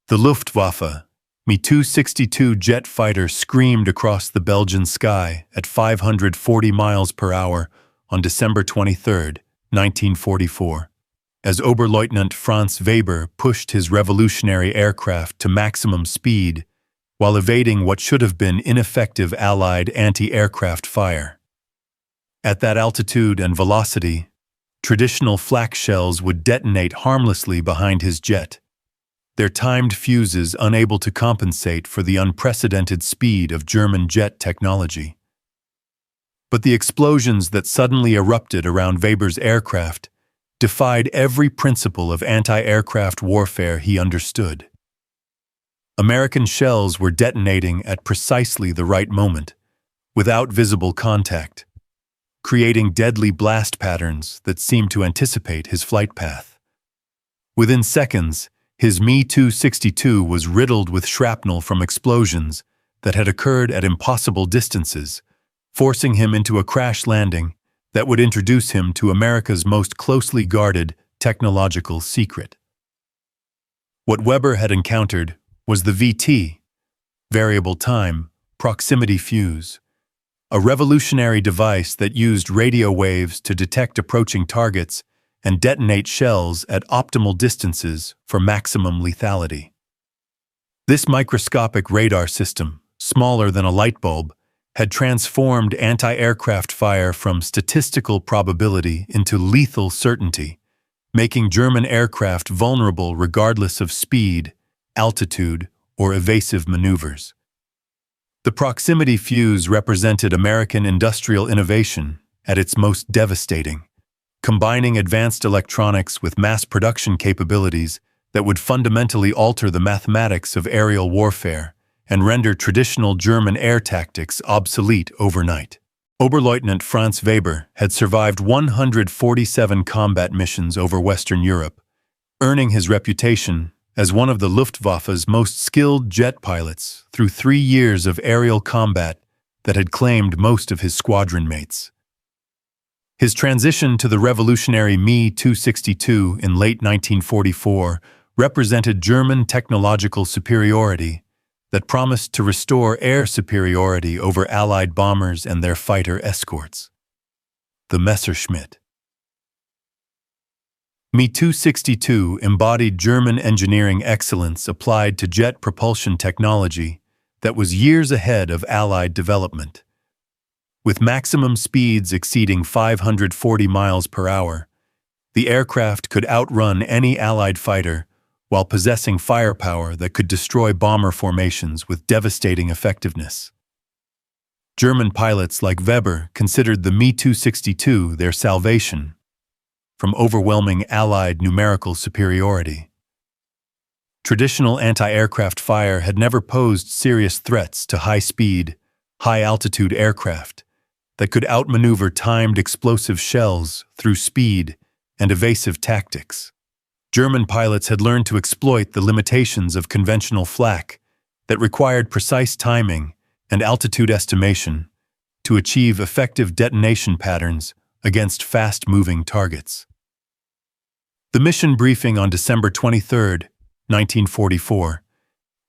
The Luftwaffe, Mi-262 jet fighter screamed across the Belgian sky at 540 miles per hour on December 23, 1944, as Oberleutnant Franz Weber pushed his revolutionary aircraft to maximum speed while evading what should have been ineffective Allied anti-aircraft fire. At that altitude and velocity, traditional flak shells would detonate harmlessly behind his jet, their timed fuses unable to compensate for the unprecedented speed of German jet technology. But the explosions that suddenly erupted around Weber's aircraft defied every principle of anti-aircraft warfare he understood. American shells were detonating at precisely the right moment, without visible contact, creating deadly blast patterns that seemed to anticipate his flight path. Within seconds, his Mi-262 was riddled with shrapnel from explosions that had occurred at impossible distances, forcing him into a crash landing that would introduce him to America's most closely guarded technological secret. What Weber had encountered was the VT, variable time, proximity fuse, a revolutionary device that used radio waves to detect approaching targets and detonate shells at optimal distances for maximum lethality. This microscopic radar system, smaller than a light bulb, had transformed anti-aircraft fire from statistical probability into lethal certainty, making German aircraft vulnerable regardless of speed, altitude, or evasive maneuvers. The proximity fuse represented American industrial innovation at its most devastating, combining advanced electronics with mass production capabilities that would fundamentally alter the mathematics of aerial warfare and render traditional German air tactics obsolete overnight. Oberleutnant Franz Weber had survived 147 combat missions over Western Europe, earning his reputation as one of the Luftwaffe's most skilled jet pilots through 3 years of aerial combat that had claimed most of his squadron mates. His transition to the revolutionary Mi-262 in late 1944 represented German technological superiority that promised to restore air superiority over Allied bombers and their fighter escorts. The Messerschmitt. Mi-262 embodied German engineering excellence applied to jet propulsion technology that was years ahead of Allied development. With maximum speeds exceeding 540 miles per hour, the aircraft could outrun any Allied fighter while possessing firepower that could destroy bomber formations with devastating effectiveness. German pilots like Weber considered the Mi-262 their salvation from overwhelming Allied numerical superiority. Traditional anti-aircraft fire had never posed serious threats to high-speed, high-altitude aircraft that could outmaneuver timed explosive shells through speed and evasive tactics. German pilots had learned to exploit the limitations of conventional flak that required precise timing and altitude estimation to achieve effective detonation patterns against fast-moving targets. The mission briefing on December 23, 1944,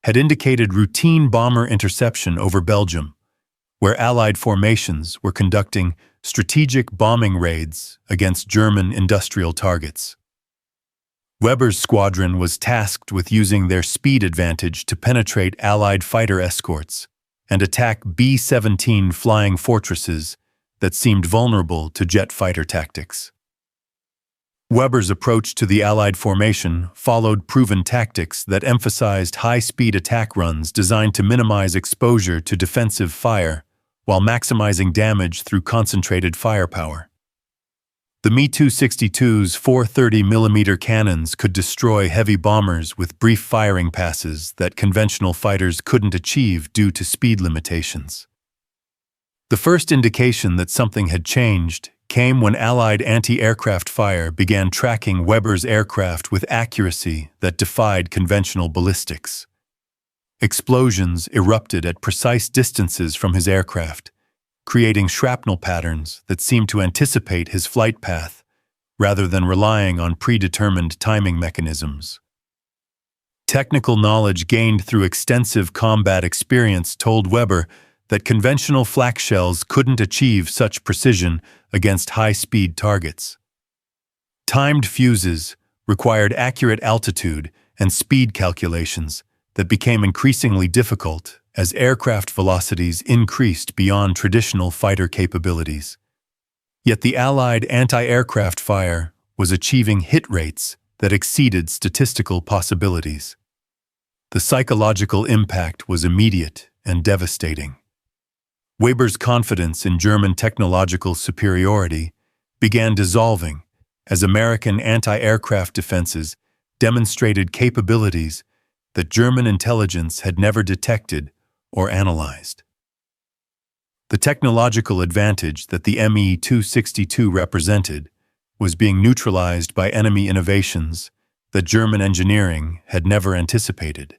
had indicated routine bomber interception over Belgium, where Allied formations were conducting strategic bombing raids against German industrial targets. Weber's squadron was tasked with using their speed advantage to penetrate Allied fighter escorts and attack B-17 flying fortresses that seemed vulnerable to jet fighter tactics. Weber's approach to the Allied formation followed proven tactics that emphasized high-speed attack runs designed to minimize exposure to defensive fire while maximizing damage through concentrated firepower. The Mi-262's 430mm cannons could destroy heavy bombers with brief firing passes that conventional fighters couldn't achieve due to speed limitations. The first indication that something had changed came when Allied anti-aircraft fire began tracking Weber's aircraft with accuracy that defied conventional ballistics. Explosions erupted at precise distances from his aircraft, creating shrapnel patterns that seemed to anticipate his flight path rather than relying on predetermined timing mechanisms. Technical knowledge gained through extensive combat experience told Weber that conventional flak shells couldn't achieve such precision against high-speed targets. Timed fuses required accurate altitude and speed calculations that became increasingly difficult as aircraft velocities increased beyond traditional fighter capabilities. Yet the Allied anti-aircraft fire was achieving hit rates that exceeded statistical possibilities. The psychological impact was immediate and devastating. Weber's confidence in German technological superiority began dissolving as American anti-aircraft defenses demonstrated capabilities that German intelligence had never detected or analyzed. The technological advantage that the Me-262 represented was being neutralized by enemy innovations that German engineering had never anticipated.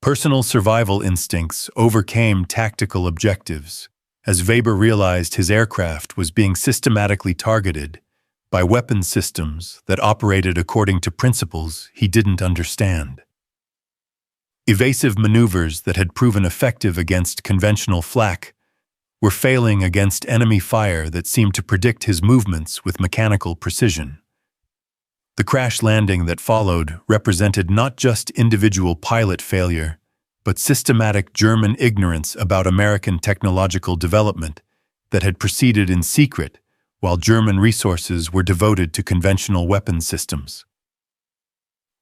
Personal survival instincts overcame tactical objectives as Weber realized his aircraft was being systematically targeted by weapon systems that operated according to principles he didn't understand. Evasive maneuvers that had proven effective against conventional flak were failing against enemy fire that seemed to predict his movements with mechanical precision. The crash landing that followed represented not just individual pilot failure, but systematic German ignorance about American technological development that had proceeded in secret while German resources were devoted to conventional weapon systems.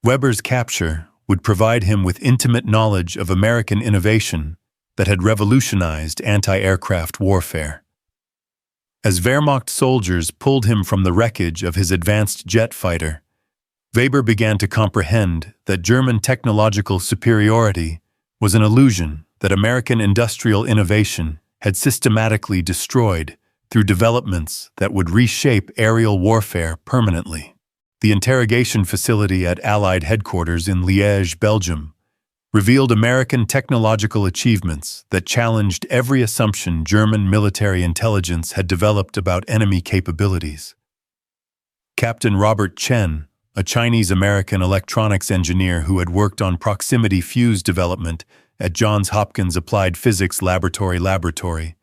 Weber's capture would provide him with intimate knowledge of American innovation that had revolutionized anti-aircraft warfare. As Wehrmacht soldiers pulled him from the wreckage of his advanced jet fighter, Weber began to comprehend that German technological superiority was an illusion that American industrial innovation had systematically destroyed through developments that would reshape aerial warfare permanently. The interrogation facility at Allied headquarters in Liège, Belgium, revealed American technological achievements that challenged every assumption German military intelligence had developed about enemy capabilities. Captain Robert Chen, a Chinese-American electronics engineer who had worked on proximity fuse development at Johns Hopkins Applied Physics Laboratory,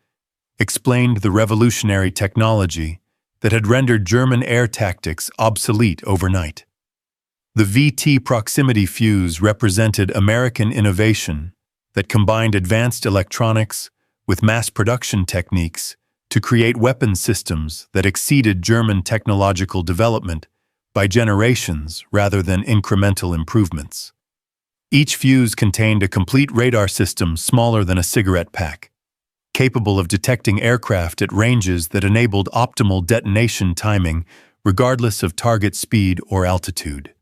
explained the revolutionary technology that had rendered German air tactics obsolete overnight. The VT proximity fuse represented American innovation that combined advanced electronics with mass production techniques to create weapon systems that exceeded German technological development by generations rather than incremental improvements. Each fuse contained a complete radar system smaller than a cigarette pack, capable of detecting aircraft at ranges that enabled optimal detonation timing regardless of target speed or altitude.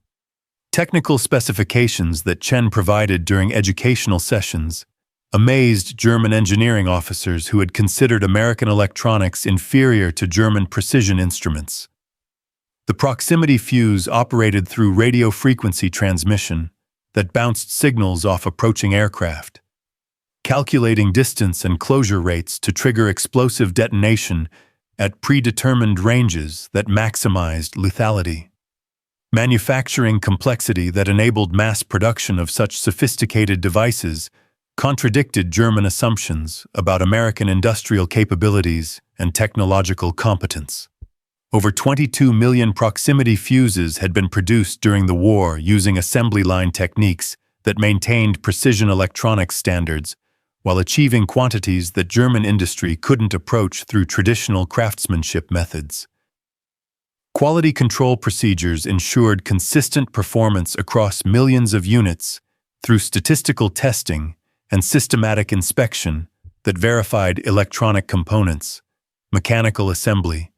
Technical specifications that Chen provided during educational sessions amazed German engineering officers who had considered American electronics inferior to German precision instruments. The proximity fuse operated through radio frequency transmission that bounced signals off approaching aircraft, calculating distance and closure rates to trigger explosive detonation at predetermined ranges that maximized lethality. Manufacturing complexity that enabled mass production of such sophisticated devices contradicted German assumptions about American industrial capabilities and technological competence. Over 22 million proximity fuses had been produced during the war using assembly line techniques that maintained precision electronics standards while achieving quantities that German industry couldn't approach through traditional craftsmanship methods. Quality control procedures ensured consistent performance across millions of units through statistical testing and systematic inspection that verified electronic components, mechanical assembly,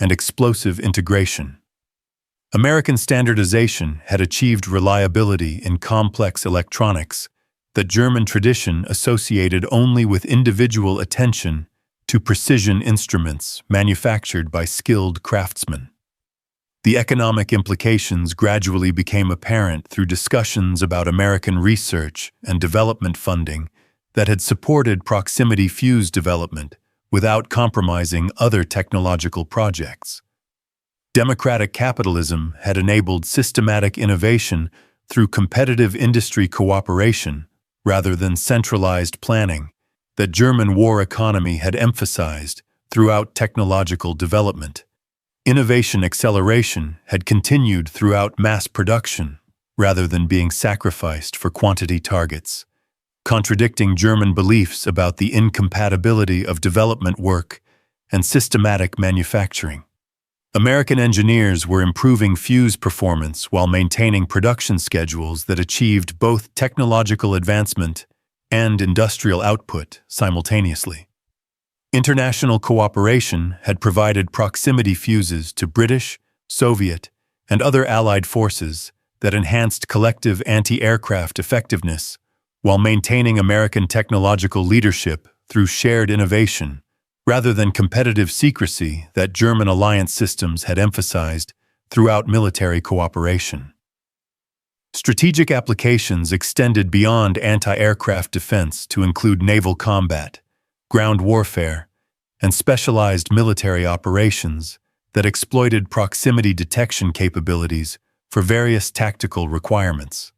and explosive integration. American standardization had achieved reliability in complex electronics that German tradition associated only with individual attention to precision instruments manufactured by skilled craftsmen. The economic implications gradually became apparent through discussions about American research and development funding that had supported proximity fuse development without compromising other technological projects. Democratic capitalism had enabled systematic innovation through competitive industry cooperation rather than centralized planning that German war economy had emphasized throughout technological development. Innovation acceleration had continued throughout mass production rather than being sacrificed for quantity targets, contradicting German beliefs about the incompatibility of development work and systematic manufacturing. American engineers were improving fuse performance while maintaining production schedules that achieved both technological advancement and industrial output simultaneously. International cooperation had provided proximity fuses to British, Soviet, and other Allied forces that enhanced collective anti-aircraft effectiveness while maintaining American technological leadership through shared innovation rather than competitive secrecy that German alliance systems had emphasized throughout military cooperation. Strategic applications extended beyond anti-aircraft defense to include naval combat, ground warfare, and specialized military operations that exploited proximity detection capabilities for various tactical requirements.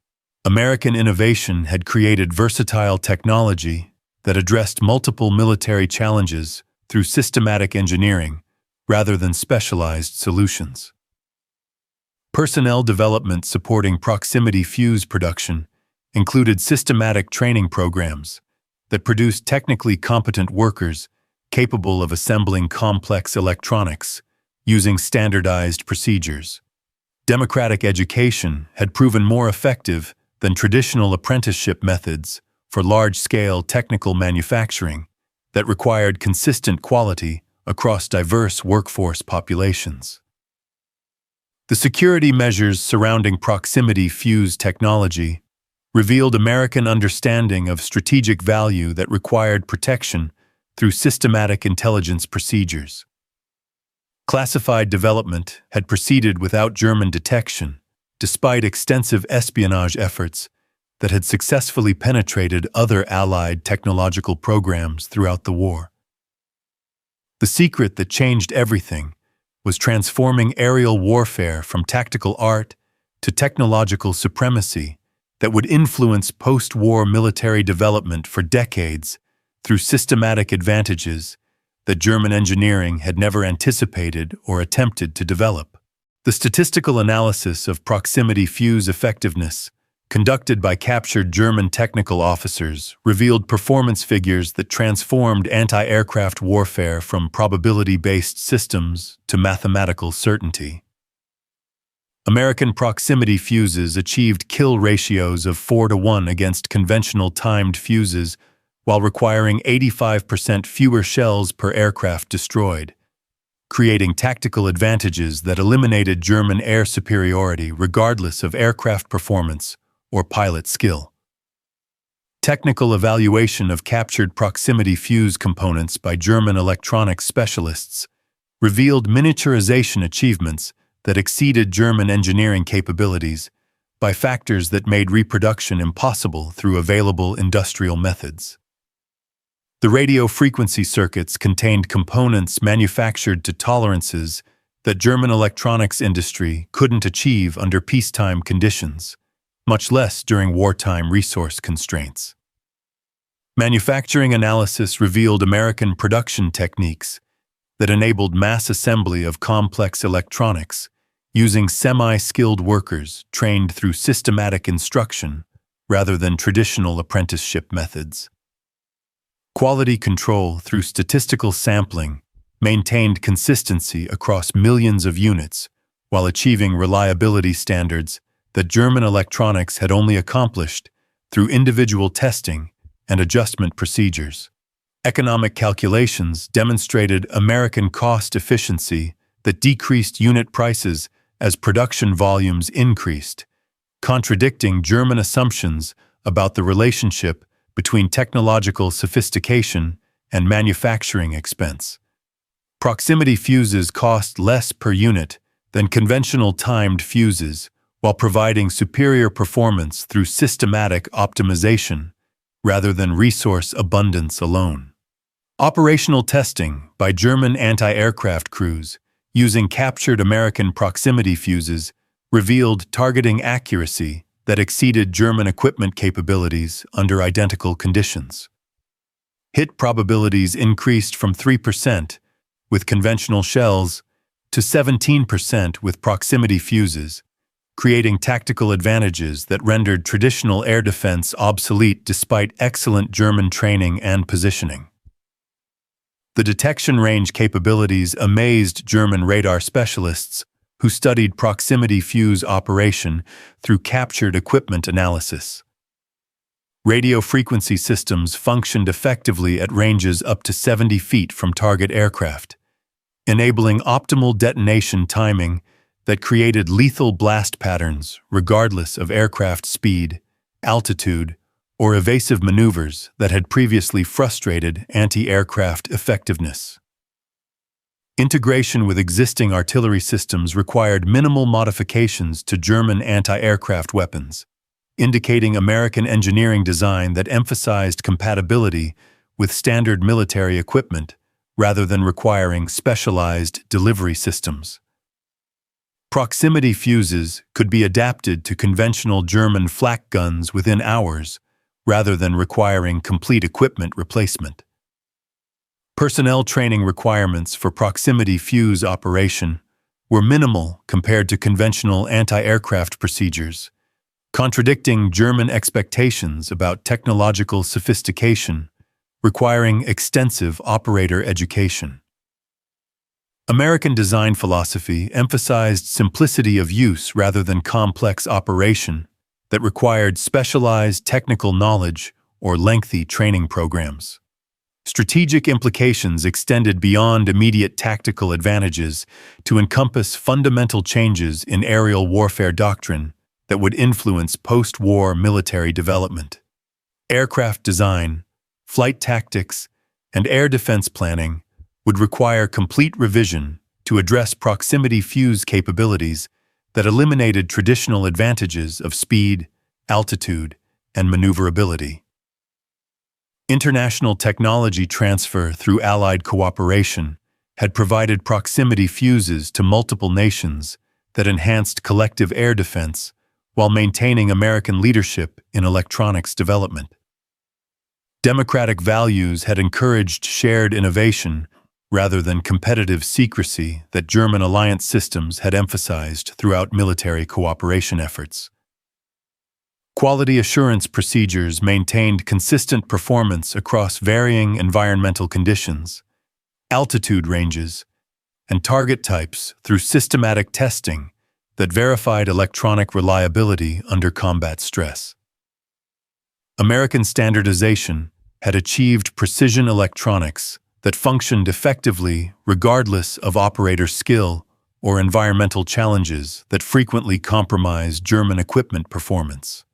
American innovation had created versatile technology that addressed multiple military challenges through systematic engineering rather than specialized solutions. Personnel development supporting proximity fuse production included systematic training programs that produced technically competent workers capable of assembling complex electronics using standardized procedures. Democratic education had proven more effective than traditional apprenticeship methods for large-scale technical manufacturing that required consistent quality across diverse workforce populations. The security measures surrounding proximity fuse technology revealed American understanding of strategic value that required protection through systematic intelligence procedures. Classified development had proceeded without German detection, despite extensive espionage efforts that had successfully penetrated other Allied technological programs throughout the war. The secret that changed everything was transforming aerial warfare from tactical art to technological supremacy that would influence post-war military development for decades through systematic advantages that German engineering had never anticipated or attempted to develop. The statistical analysis of proximity fuse effectiveness conducted by captured German technical officers revealed performance figures that transformed anti-aircraft warfare from probability-based systems to mathematical certainty. American proximity fuses achieved kill ratios of 4-to-1 against conventional timed fuses while requiring 85% fewer shells per aircraft destroyed, creating tactical advantages that eliminated German air superiority regardless of aircraft performance or pilot skill. Technical evaluation of captured proximity fuse components by German electronics specialists revealed miniaturization achievements that exceeded German engineering capabilities by factors that made reproduction impossible through available industrial methods. The radio frequency circuits contained components manufactured to tolerances that German electronics industry couldn't achieve under peacetime conditions, much less during wartime resource constraints. Manufacturing analysis revealed American production techniques that enabled mass assembly of complex electronics using semi-skilled workers trained through systematic instruction rather than traditional apprenticeship methods. Quality control through statistical sampling maintained consistency across millions of units while achieving reliability standards that German electronics had only accomplished through individual testing and adjustment procedures. Economic calculations demonstrated American cost efficiency that decreased unit prices as production volumes increased, contradicting German assumptions about the relationship between technological sophistication and manufacturing expense. Proximity fuses cost less per unit than conventional timed fuses, while providing superior performance through systematic optimization rather than resource abundance alone. Operational testing by German anti-aircraft crews using captured American proximity fuses revealed targeting accuracy that exceeded German equipment capabilities under identical conditions. Hit probabilities increased from 3% with conventional shells to 17% with proximity fuses, creating tactical advantages that rendered traditional air defense obsolete despite excellent German training and positioning. The detection range capabilities amazed German radar specialists who studied proximity fuse operation through captured equipment analysis. Radio frequency systems functioned effectively at ranges up to 70 feet from target aircraft, enabling optimal detonation timing that created lethal blast patterns regardless of aircraft speed, altitude, or evasive maneuvers that had previously frustrated anti-aircraft effectiveness. Integration with existing artillery systems required minimal modifications to German anti-aircraft weapons, indicating American engineering design that emphasized compatibility with standard military equipment rather than requiring specialized delivery systems. Proximity fuses could be adapted to conventional German flak guns within hours, rather than requiring complete equipment replacement. Personnel training requirements for proximity fuse operation were minimal compared to conventional anti-aircraft procedures, contradicting German expectations about technological sophistication, requiring extensive operator education. American design philosophy emphasized simplicity of use rather than complex operation that required specialized technical knowledge or lengthy training programs. Strategic implications extended beyond immediate tactical advantages to encompass fundamental changes in aerial warfare doctrine that would influence post-war military development. Aircraft design, flight tactics, and air defense planning would require complete revision to address proximity fuse capabilities that eliminated traditional advantages of speed, altitude, and maneuverability. International technology transfer through Allied cooperation had provided proximity fuses to multiple nations that enhanced collective air defense while maintaining American leadership in electronics development. Democratic values had encouraged shared innovation rather than competitive secrecy that German alliance systems had emphasized throughout military cooperation efforts. Quality assurance procedures maintained consistent performance across varying environmental conditions, altitude ranges, and target types through systematic testing that verified electronic reliability under combat stress. American standardization had achieved precision electronics that functioned effectively regardless of operator skill or environmental challenges that frequently compromised German equipment performance.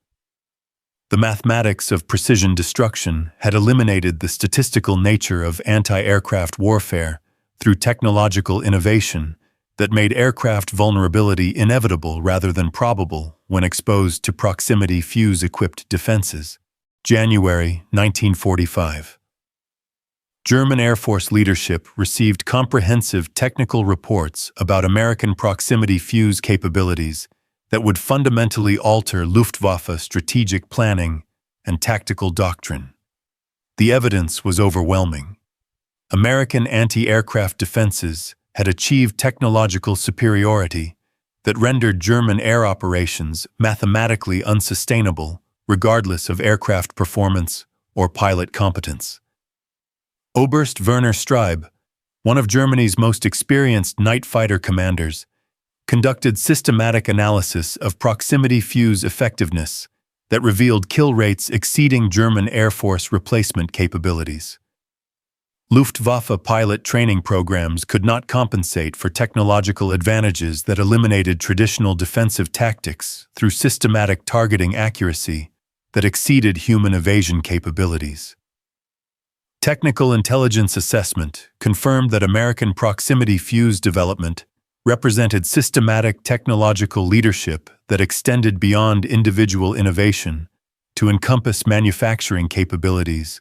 The mathematics of precision destruction had eliminated the statistical nature of anti-aircraft warfare through technological innovation that made aircraft vulnerability inevitable rather than probable when exposed to proximity fuse-equipped defenses. January 1945. German Air Force leadership received comprehensive technical reports about American proximity fuse capabilities that would fundamentally alter Luftwaffe strategic planning and tactical doctrine. The evidence was overwhelming. American anti-aircraft defenses had achieved technological superiority that rendered German air operations mathematically unsustainable regardless of aircraft performance or pilot competence. Oberst Werner Streib, one of Germany's most experienced night fighter commanders, conducted systematic analysis of proximity fuse effectiveness that revealed kill rates exceeding German Air Force replacement capabilities. Luftwaffe pilot training programs could not compensate for technological advantages that eliminated traditional defensive tactics through systematic targeting accuracy that exceeded human evasion capabilities. Technical intelligence assessment confirmed that American proximity fuse development represented systematic technological leadership that extended beyond individual innovation to encompass manufacturing capabilities,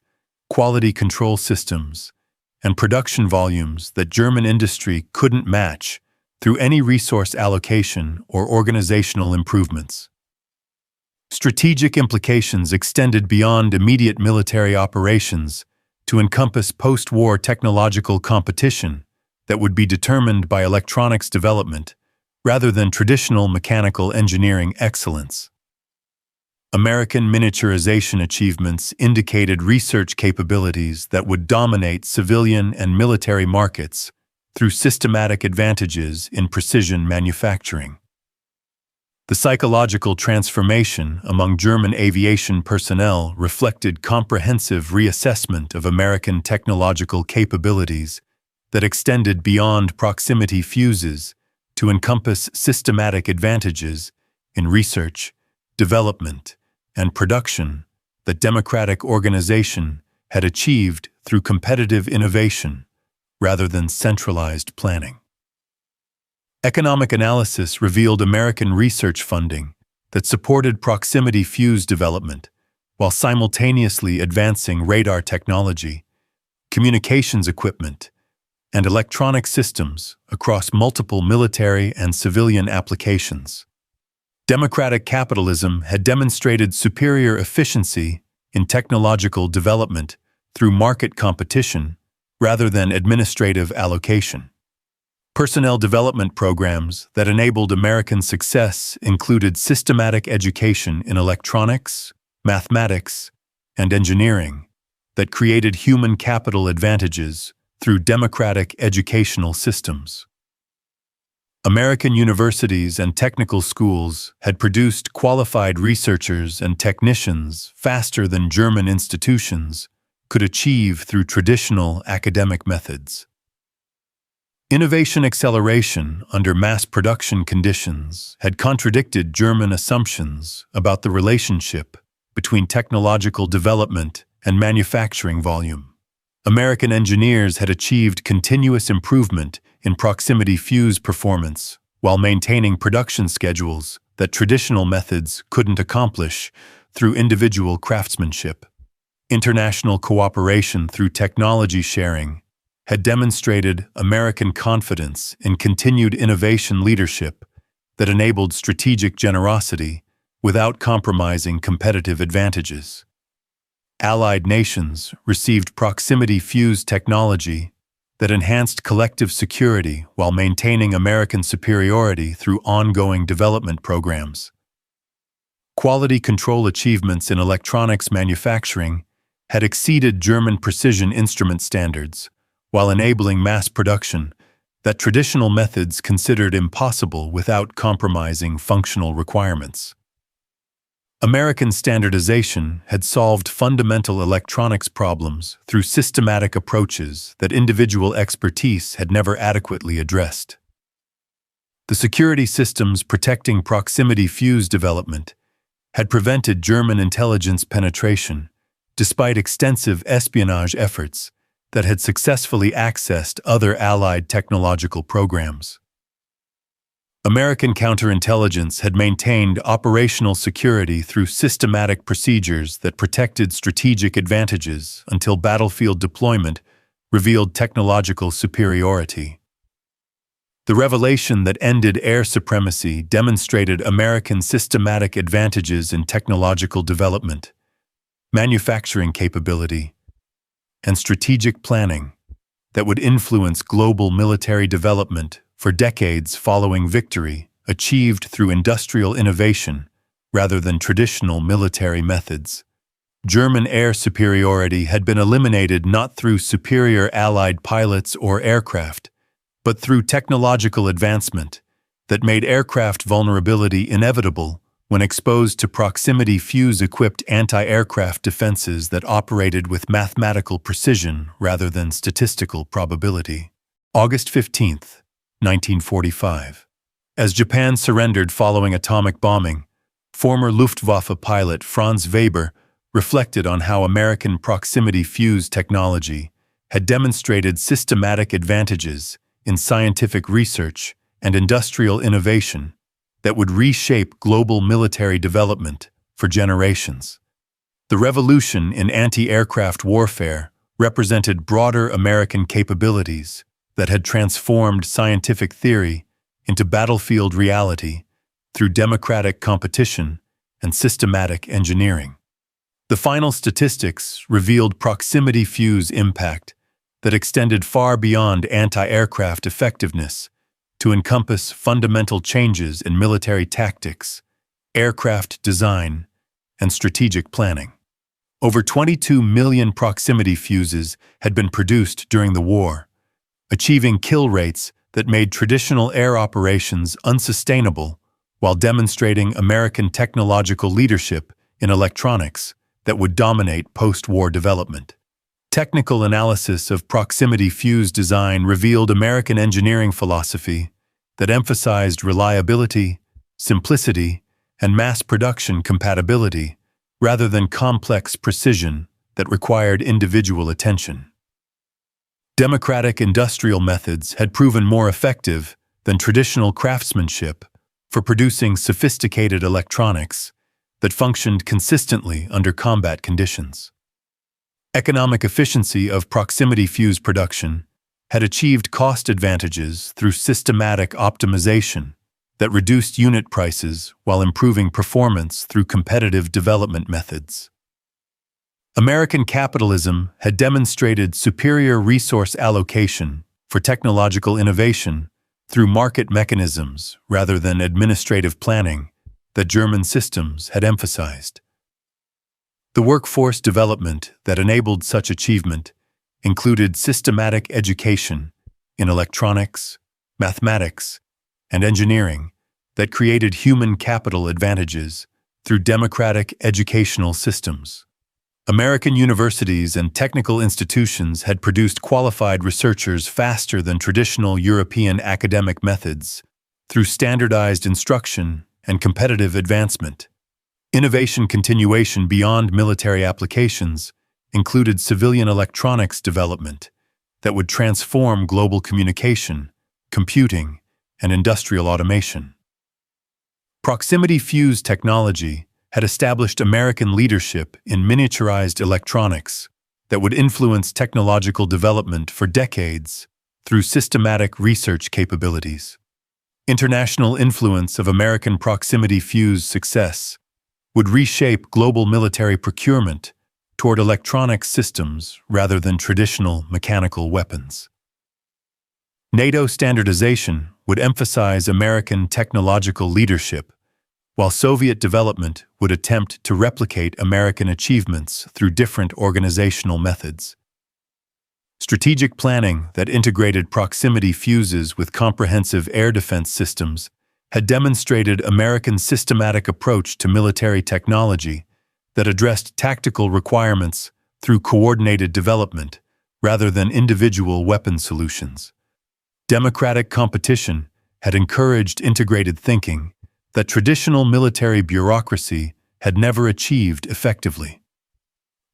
quality control systems, and production volumes that German industry couldn't match through any resource allocation or organizational improvements. Strategic implications extended beyond immediate military operations to encompass post-war technological competition that would be determined by electronics development rather than traditional mechanical engineering excellence. American miniaturization achievements indicated research capabilities that would dominate civilian and military markets through systematic advantages in precision manufacturing. The psychological transformation among German aviation personnel reflected comprehensive reassessment of American technological capabilities that extended beyond proximity fuses to encompass systematic advantages in research, development, and production that democratic organization had achieved through competitive innovation rather than centralized planning. Economic analysis revealed American research funding that supported proximity fuse development while simultaneously advancing radar technology, communications equipment, and electronic systems across multiple military and civilian applications. Democratic capitalism had demonstrated superior efficiency in technological development through market competition rather than administrative allocation. Personnel development programs that enabled American success included systematic education in electronics, mathematics, and engineering that created human capital advantages through democratic educational systems. American universities and technical schools had produced qualified researchers and technicians faster than German institutions could achieve through traditional academic methods. Innovation acceleration under mass production conditions had contradicted German assumptions about the relationship between technological development and manufacturing volume. American engineers had achieved continuous improvement in proximity fuse performance while maintaining production schedules that traditional methods couldn't accomplish through individual craftsmanship. International cooperation through technology sharing had demonstrated American confidence in continued innovation leadership that enabled strategic generosity without compromising competitive advantages. Allied nations received proximity fuse technology that enhanced collective security while maintaining American superiority through ongoing development programs. Quality control achievements in electronics manufacturing had exceeded German precision instrument standards, while enabling mass production that traditional methods considered impossible without compromising functional requirements. American standardization had solved fundamental electronics problems through systematic approaches that individual expertise had never adequately addressed. The security systems protecting proximity fuse development had prevented German intelligence penetration, despite extensive espionage efforts that had successfully accessed other Allied technological programs. American counterintelligence had maintained operational security through systematic procedures that protected strategic advantages until battlefield deployment revealed technological superiority. The revelation that ended air supremacy demonstrated American systematic advantages in technological development, manufacturing capability, and strategic planning that would influence global military development for decades following victory achieved through industrial innovation rather than traditional military methods. German air superiority had been eliminated not through superior Allied pilots or aircraft, but through technological advancement that made aircraft vulnerability inevitable when exposed to proximity fuse-equipped anti-aircraft defenses that operated with mathematical precision rather than statistical probability. August 15, 1945. As Japan surrendered following atomic bombing, former Luftwaffe pilot Franz Weber reflected on how American proximity fuse technology had demonstrated systematic advantages in scientific research and industrial innovation that would reshape global military development for generations. The revolution in anti-aircraft warfare represented broader American capabilities that had transformed scientific theory into battlefield reality through democratic competition and systematic engineering. The final statistics revealed proximity fuse impact that extended far beyond anti-aircraft effectiveness to encompass fundamental changes in military tactics, aircraft design, and strategic planning. Over 22 million proximity fuses had been produced during the war, achieving kill rates that made traditional air operations unsustainable while demonstrating American technological leadership in electronics that would dominate post-war development. Technical analysis of proximity fuse design revealed American engineering philosophy that emphasized reliability, simplicity, and mass production compatibility rather than complex precision that required individual attention. Democratic industrial methods had proven more effective than traditional craftsmanship for producing sophisticated electronics that functioned consistently under combat conditions. Economic efficiency of proximity fuse production had achieved cost advantages through systematic optimization that reduced unit prices while improving performance through competitive development methods. American capitalism had demonstrated superior resource allocation for technological innovation through market mechanisms rather than administrative planning that German systems had emphasized. The workforce development that enabled such achievement included systematic education in electronics, mathematics, and engineering that created human capital advantages through democratic educational systems. American universities and technical institutions had produced qualified researchers faster than traditional European academic methods through standardized instruction and competitive advancement. Innovation continuation beyond military applications included civilian electronics development that would transform global communication, computing, and industrial automation. Proximity fuse technology had established American leadership in miniaturized electronics that would influence technological development for decades through systematic research capabilities. International influence of American proximity fuse success would reshape global military procurement toward electronic systems rather than traditional mechanical weapons. NATO standardization would emphasize American technological leadership, while Soviet development would attempt to replicate American achievements through different organizational methods. Strategic planning that integrated proximity fuses with comprehensive air defense systems had demonstrated American systematic approach to military technology that addressed tactical requirements through coordinated development rather than individual weapon solutions. Democratic competition had encouraged integrated thinking that traditional military bureaucracy had never achieved effectively.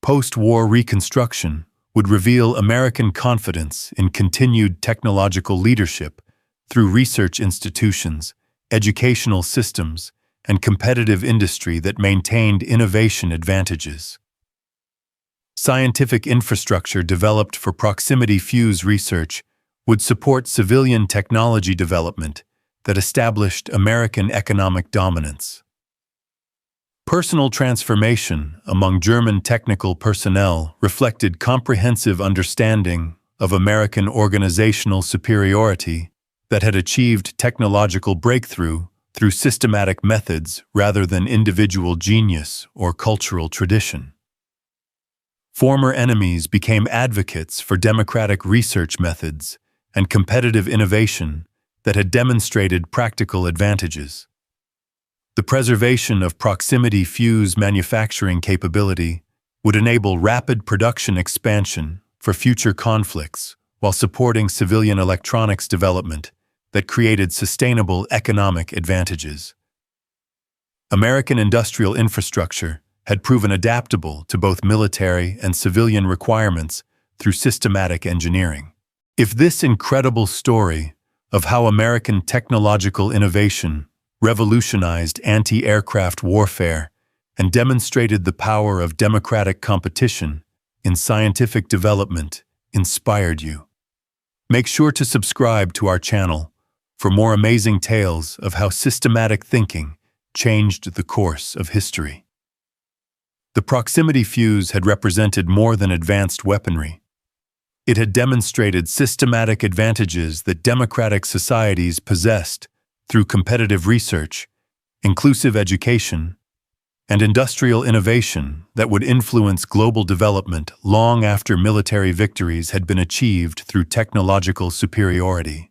Post-war reconstruction would reveal American confidence in continued technological leadership through research institutions, educational systems, and competitive industry that maintained innovation advantages. Scientific infrastructure developed for proximity fuse research would support civilian technology development that established American economic dominance. Personal transformation among German technical personnel reflected comprehensive understanding of American organizational superiority that had achieved technological breakthrough through systematic methods rather than individual genius or cultural tradition. Former enemies became advocates for democratic research methods and competitive innovation that had demonstrated practical advantages. The preservation of proximity fuse manufacturing capability would enable rapid production expansion for future conflicts while supporting civilian electronics development that created sustainable economic advantages. American industrial infrastructure had proven adaptable to both military and civilian requirements through systematic engineering. If this incredible story of how American technological innovation revolutionized anti-aircraft warfare and demonstrated the power of democratic competition in scientific development inspired you, make sure to subscribe to our channel for more amazing tales of how systematic thinking changed the course of history. The proximity fuse had represented more than advanced weaponry. It had demonstrated systematic advantages that democratic societies possessed through competitive research, inclusive education, and industrial innovation that would influence global development long after military victories had been achieved through technological superiority.